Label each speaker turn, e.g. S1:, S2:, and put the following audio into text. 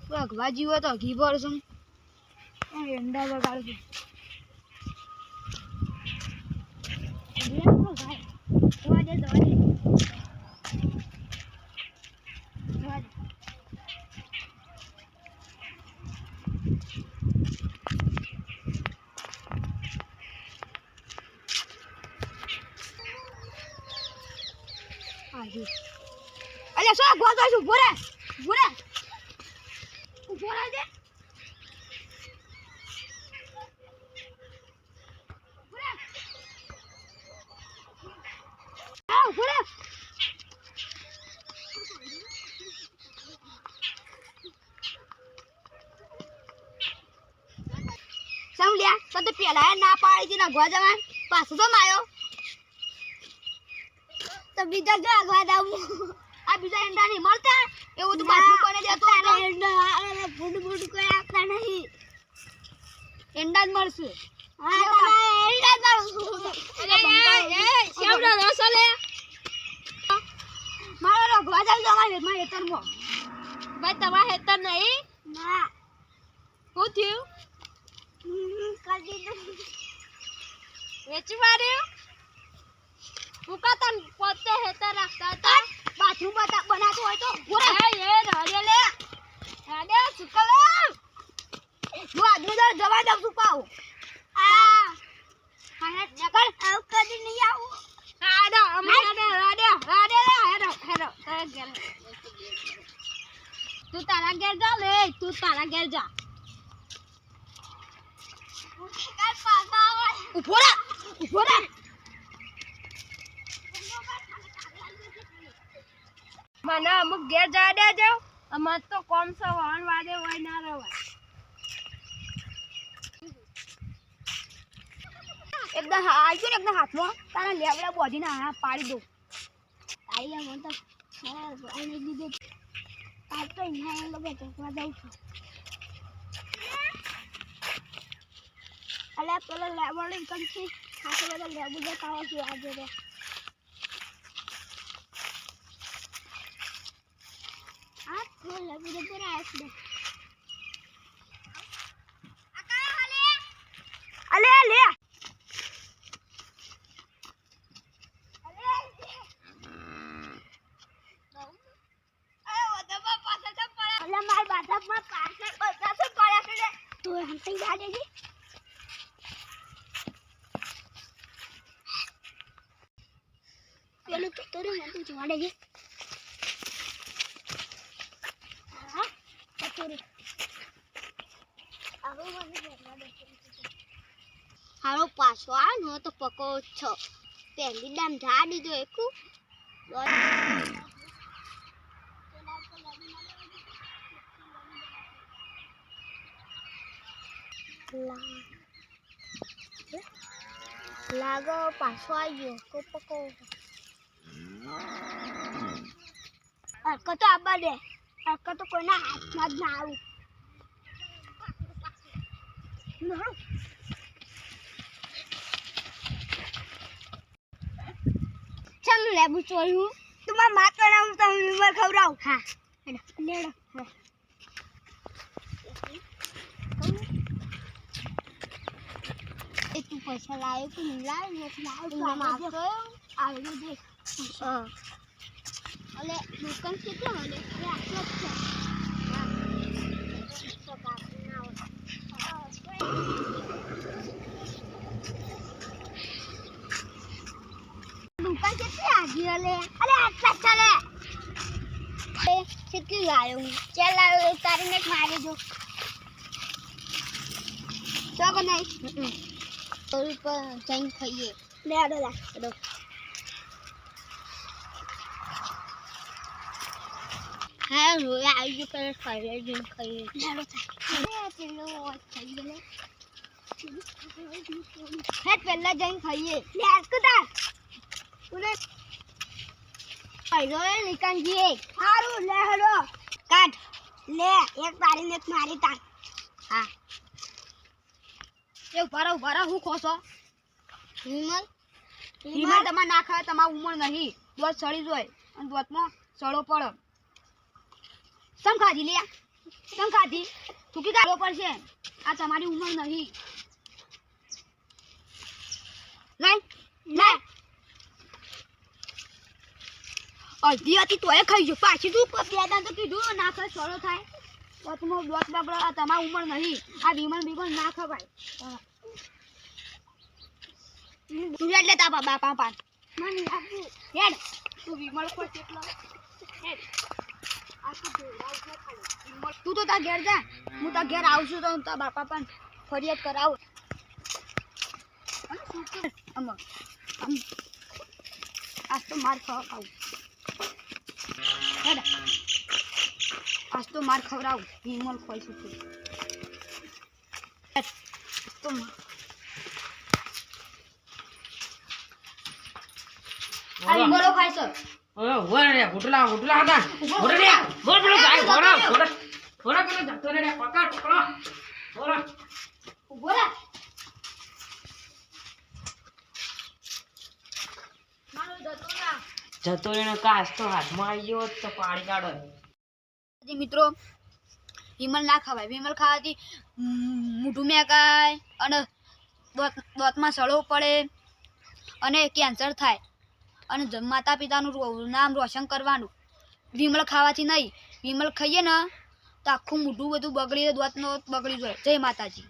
S1: ભગવાજી હોય તો ઘી ભરશું એંડા વગાડશું અલે સો ગોતો છું ભૂરે ભૂરે ભૂરે દે ભૂરે આ ભૂરે સમલ્યા તો પેલા ના પાડી હતી ના ગવા જવાન પાછો તો માયો તો બીજા જો આગવા દાવું આ બીજા એંડા નહીં મળતા એવું તો બાજુ કોને દેતો એંડા ફૂડ ફૂડ કોઈ આપતા નહીં એંડા જ મળશે હા એંડા જ મળશે એ શેવડો રસો લે મારો રગવા જાવ તમારે મારે હેતરમાં ભાઈ તમારે હેતર નહીં ના શું થયું કરી દીધું વેચી માર્યું મુકાતન પોતે હેતર રાખતા હતા બાથરૂમ બનાતો હોય તો પૂરા એ રાડે લે રાડે સુકલ જો આજનો જવા દઉં છું પાઉ આ હાને નકર આવ કદી નહીં આવું રાડે અમારે રાડે રાડે લે હેરો હેરો ઘેર તું તારા ઘેર જા લે તું તારા ઘેર જા કાલ પાછા આવે ઉભો રે મને અમુક ઘેર જા દેજો અમાર તો કોમ સો વાણ વાદે હોય ના રવાય એકદમ આવજો ને એકદમ હાથમાં તારા લેવડા બોધીને હા પાડી દો તારી મને તો આને દીધે આ તો અહીંયા લોકો ચકવા જાઉં છું અલ્યા પેલો લેવડ ઇન્કમ છે ખાસો બધા લેવું જતા હોય છે આજે રે આ તો લેવું જતો રહે છે આકા હાલે અલે લે માર બાથમાં પાછળ બધા તો પડ્યા છે તો હમ તઈ જા દેજી પેલું તો તોરે મને જોવા દેજે હા તોરે આવો મને જોવા દે હારો પાછો આ નો તો પકો છો પહેલી દામ જા દીધો એકુ લાગો પાછો આવ્યો પકો અરકો તો આબા દે અરકો તો કોઈના હાથમાં જ ના આવું ચાલ લેબુ ચોર્યું તમાર માત બનાવું તમે વિમર ખવડાવ હા લેડો એ તું પૈસા લાવ્યો કે નહીં લાવ્યો આવી દેખ અલે દુકાન કેટલો મળે એ આટલો જ છે દુકાન કેટલી આગી અલે અલે આટલા ચાલે કેટલી લાવ્યો ચાલ લાવ્યો તારીને મારી દો ચોકો નહીં પર જઈને ખાઈએ લે આડો લા હા રોયા આવી ગયો કરે ખાઈએ જઈને ખાઈએ લેડો થાય પેલો થઈ ગયો હેડ પહેલા જઈને ખાઈએ લે આસ્કતા તુને આઈલો નિકાન જી હારું લે હેડો કાઢ લે એક તારીને એક મારી તા હા એ ઉભા હું ખોસો હિમલ તમારે ના ખાય તમાર ઉમર નહીં દોત સડી જોય અને દોતમાં સડો પડે સમ ખાજી લે કેમ ખાધી થૂકી કાઢવો પડશે આ તમારી ઉંમર નહીં લાય લાય અડધી હતી તોય ખાઈ ગયો પાછી તું બે દાન તો કીધું ના ખાય સોળો થાય તો તમારો દોત બાબડો આ તમારી ઉંમર નહીં આ બીમણ ના ખવાય તું એટલે તા બાપા પાન મને આપું હેડ તું વિમલ કોઈ કેટલો હેડ આ તો જોડાવ ન ખાલી તું તો તા ઘેર જા હું તા ઘેર આવું છું તો તા બાપા પાન ફરિયાદ કરાવું અમ આજ તો માર ખાવું હેડ આજ તો માર ખવડાવું વિમલ ખોઈ છું તો આ વિમલો ખાય છે
S2: ઓરે હોટલા હતા ઓરે બોલ બોલ જાય ઓરા પેલો જતો રે પકડ ઓરા
S1: ઉભો રે મારો જતો
S2: રે કાસ તો હાથમાં આવી ગયો તો પાણી કાઢો
S1: મિત્રો વિમલ ના ખવાય વિમલ ખાવાથી મોઢું મેકાય અને દોતમાં સડો પડે અને કેન્સર થાય અને માતા પિતાનું નામ રોશન કરવાનું વિમલ ખાવાથી નહીં વિમલ ખાઈએ ને તો આખું મોઢું બધું બગડી દોતનો બગડી જાય જય માતાજી